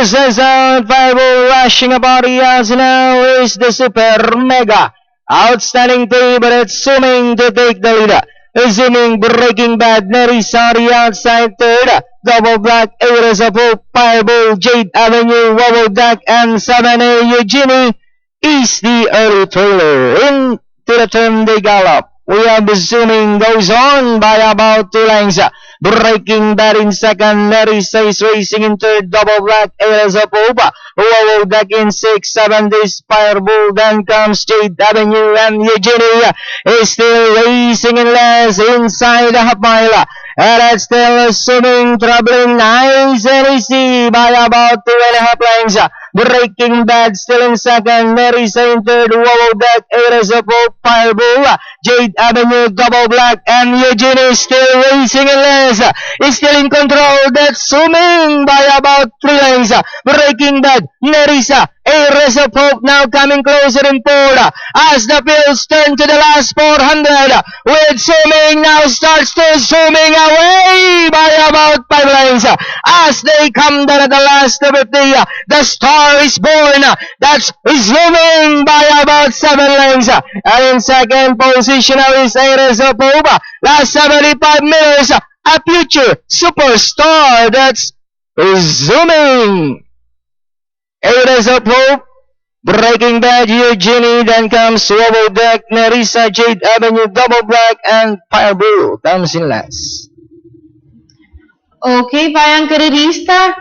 Says out, Fireball rushing about the yards now is the Super Mega. Outstanding favorite, zooming to take the lead. Zooming, Breaking Bad, Nerissa on the outside third. Double Black, Ares of Hope, Fireball, Jade Avenue, Wobble Duck, and 7A Eugenie is the early trailer. Into the turn they gallop. We have the zooming goes on by about 2 lengths. Breaking Bad in second, Nerissa is racing in third, Double Black, Ares of Hope, Wobble Duck in 6, 7 this Fireball, then comes Jade Avenue, and Eugenie is still racing in last inside the half mile. And that's still zooming, troubling nice and easy by about 2.5 lengths. Breaking Bad still in second, Nerissa in third, Wobble Duck, Ares of Hope, Fireball, Jade Avenue, Double Black, and Eugenie still racing in last. Is still in control, that's zooming by about 3 lengths. Breaking Bad, Nerissa, Ares of Hope now coming closer in fourth. As the fields turn to the last 400, with zooming now starts to zooming away by about 5 lengths. As they come down at the last 50, the Star is Born. That's zooming by about 7 lengths. And in second position now is Ares of Hope. Last 75 meters, a future superstar that's zooming. Ares of Hope, Breaking Bad, Eugenie, then comes Wobble Duck, Nerissa, Jade Avenue, Double Black, and Fireball comes in last. Okay, bayang karerista.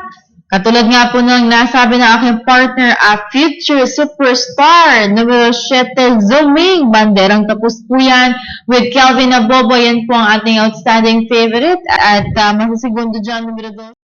Katulad nga po ng nasabi ng aking partner, a future superstar, numero 7, zooming, banderang tapos po yan, with Kelvin Abobo, yan po ang ating outstanding favorite, at masasegundo dyan, numero 2.